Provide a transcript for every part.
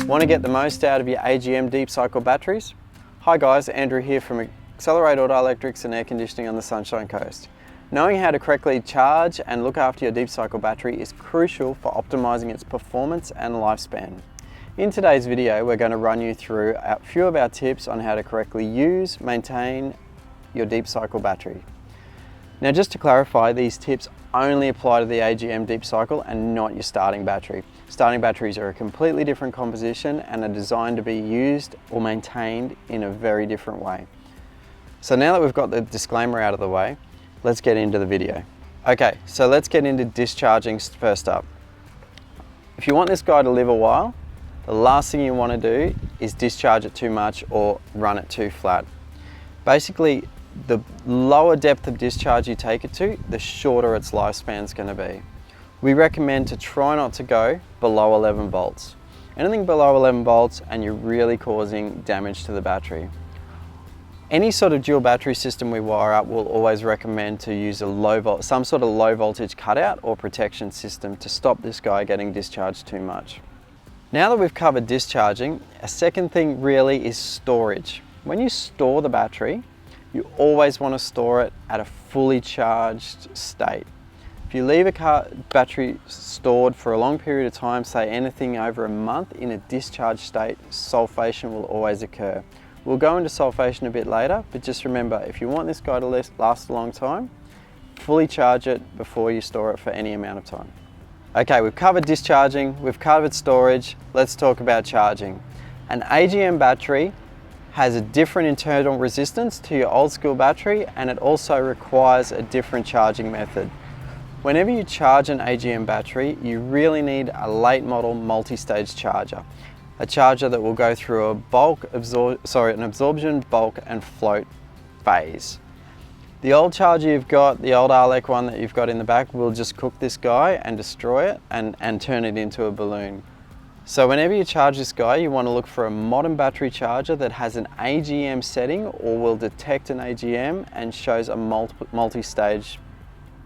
Want to get the most out of your AGM deep cycle batteries? Hi guys, Andrew here from Accelerate Auto Electrics and Air Conditioning on the Sunshine Coast. Knowing how to correctly charge and look after your deep cycle battery is crucial for optimizing its performance and lifespan. In today's video, we're going to run you through a few of our tips on how to correctly use, maintain your deep cycle battery. Now, just to clarify, these tips only apply to the AGM deep cycle and not your starting battery. Starting batteries are a completely different composition and are designed to be used or maintained in a very different way. So now that we've got the disclaimer out of the way, let's get into the video. Okay, so let's get into discharging first up. If you want this guy to live a while, the last thing you want to do is discharge it too much or run it too flat. Basically, the lower depth of discharge you take it to, the shorter its lifespan is going to be. We recommend to try not to go below 11 volts. Anything below 11 volts and you're really causing damage to the battery. Any sort of dual battery system we wire up, we'll always recommend to use some sort of low voltage cutout or protection system to stop this guy getting discharged too much. Now that we've covered discharging, a second thing really is storage. When you store the battery, you always want to store it at a fully charged state. If you leave a battery stored for a long period of time, say anything over a month in a discharged state, sulfation will always occur. We'll go into sulfation a bit later, but just remember, if you want this guy to last a long time, fully charge it before you store it for any amount of time. Okay, we've covered discharging, we've covered storage, let's talk about charging. An AGM battery has a different internal resistance to your old school battery, and it also requires a different charging method. Whenever you charge an AGM battery, you really need a late model multi-stage charger. A charger that will go through an absorption, bulk and float phase. The old charger you've got, the old Arlec one that you've got in the back, will just cook this guy and destroy it and turn it into a balloon. So whenever you charge this guy, you want to look for a modern battery charger that has an AGM setting or will detect an AGM and shows a multi-stage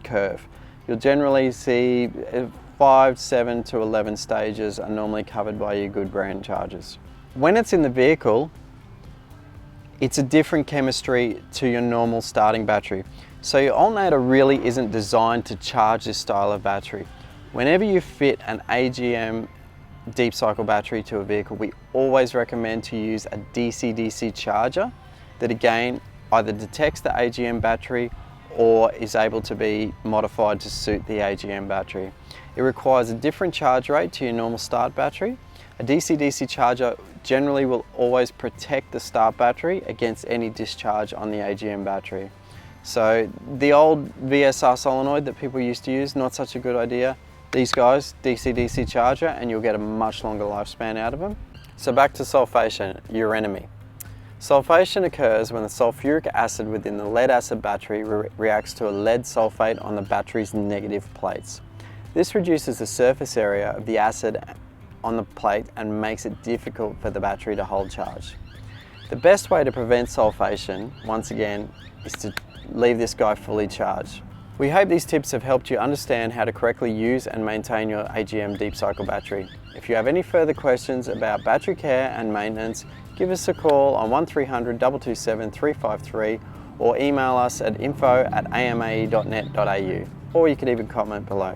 curve. You'll generally see 5, 7 to 11 stages are normally covered by your good brand chargers. When it's in the vehicle, it's a different chemistry to your normal starting battery. So your alternator really isn't designed to charge this style of battery. Whenever you fit an AGM deep cycle battery to a vehicle, we always recommend to use a DC-DC charger that again either detects the AGM battery or is able to be modified to suit the AGM battery. It requires a different charge rate to your normal start battery. A DC-DC charger generally will always protect the start battery against any discharge on the AGM battery. So the old VSR solenoid that people used to use, not such a good idea. These guys, DC-DC charger, and you'll get a much longer lifespan out of them. So back to sulfation, your enemy. Sulfation occurs when the sulfuric acid within the lead acid battery reacts to a lead sulfate on the battery's negative plates. This reduces the surface area of the acid on the plate and makes it difficult for the battery to hold charge. The best way to prevent sulfation, once again, is to leave this guy fully charged. We hope these tips have helped you understand how to correctly use and maintain your AGM deep cycle battery. If you have any further questions about battery care and maintenance, give us a call on 1300 227 353 or email us at info@amae.net.au, or you can even comment below.